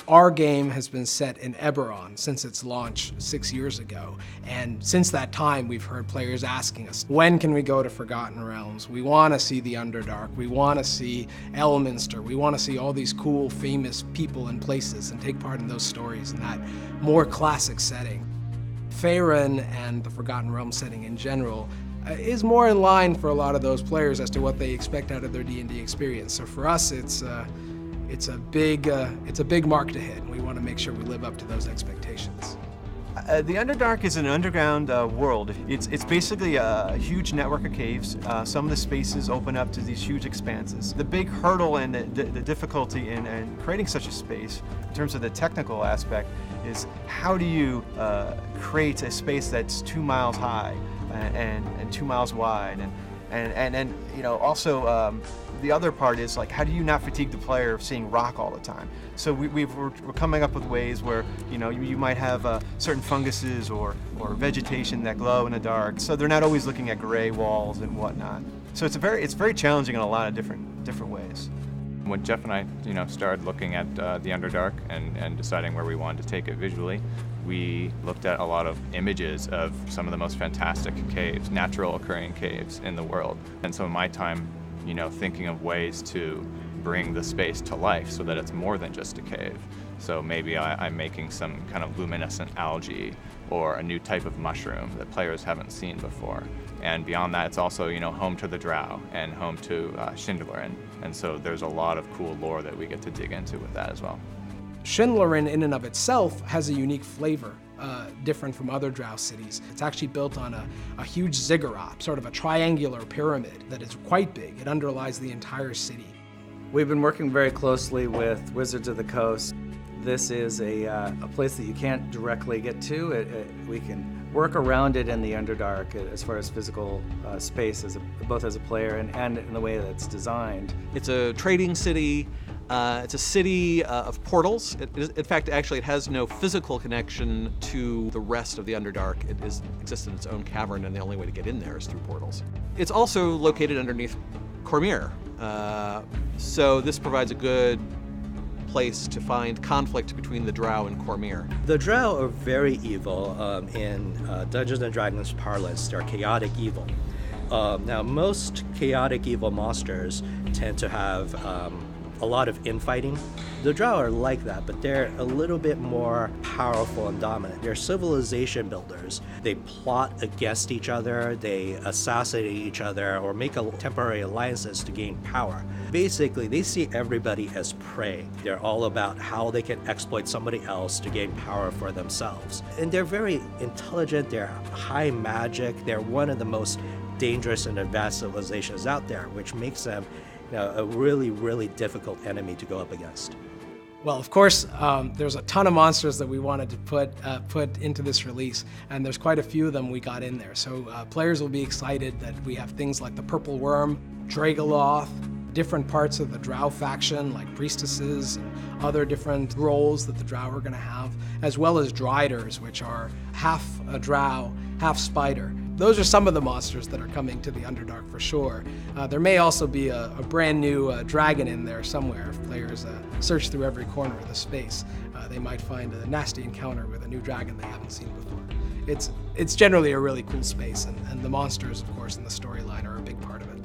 Our game has been set in Eberron since its launch 6 years ago, and since that time we've heard players asking us, when can we go to Forgotten Realms? We want to see the Underdark, we want to see Elminster, we want to see all these cool, famous people and places and take part in those stories in that more classic setting. Faerun and the Forgotten Realms setting in general is more in line for a lot of those players as to what they expect out of their D&D experience. So for us, it's a big mark to hit, and we want to make sure we live up to those expectations. The Underdark is an underground world. It's basically a huge network of caves. Some of the spaces open up to these huge expanses. The big hurdle and the difficulty in creating such a space, in terms of the technical aspect, is how do you create a space that's 2 miles high and 2 miles wide, and you know, also the other part is, like, how do you not fatigue the player of seeing rock all the time? So we're coming up with ways where, you know, you might have certain funguses or vegetation that glow in the dark, so they're not always looking at gray walls and whatnot. So it's very challenging in a lot of different ways. When Jeff and I, you know, started looking at the Underdark and deciding where we wanted to take it visually, we looked at a lot of images of some of the most fantastic caves, natural occurring caves in the world. And so in my time, you know, thinking of ways to bring the space to life so that it's more than just a cave. So maybe I'm making some kind of luminescent algae or a new type of mushroom that players haven't seen before. And beyond that, it's also, you know, home to the Drow and home to Schindlerin. And so there's a lot of cool lore that we get to dig into with that as well. Schindlerin in and of itself has a unique flavor, different from other Drow cities. It's actually built on a huge ziggurat, sort of a triangular pyramid that is quite big. It underlies the entire city. We've been working very closely with Wizards of the Coast. This is a place that you can't directly get to. We can work around it in the Underdark as far as physical space, both as a player and in the way that it's designed. It's a trading city. It's a city of portals. In fact, actually, it has no physical connection to the rest of the Underdark. It exists in its own cavern, and the only way to get in there is through portals. It's also located underneath Cormyr, so this provides a good place to find conflict between the Drow and Cormyr. The Drow are very evil. In Dungeons & Dragons parlance, they're chaotic evil. Now, most chaotic evil monsters tend to have a lot of infighting. The Drow are like that, but they're a little bit more powerful and dominant. They're civilization builders. They plot against each other, they assassinate each other, or make temporary alliances to gain power. Basically, they see everybody as prey. They're all about how they can exploit somebody else to gain power for themselves. And they're very intelligent, they're high magic, they're one of the most dangerous and advanced civilizations out there, which makes them a really, really difficult enemy to go up against. Well, of course, there's a ton of monsters that we wanted to put into this release, and there's quite a few of them we got in there. So players will be excited that we have things like the Purple Worm, Dragoloth, different parts of the Drow faction, like priestesses and other different roles that the Drow are going to have, as well as Driders, which are half a Drow, half spider. Those are some of the monsters that are coming to the Underdark for sure. There may also be a brand new dragon in there somewhere. If players search through every corner of the space, they might find a nasty encounter with a new dragon they haven't seen before. It's generally a really cool space, and the monsters, of course, in the storyline are a big part of it.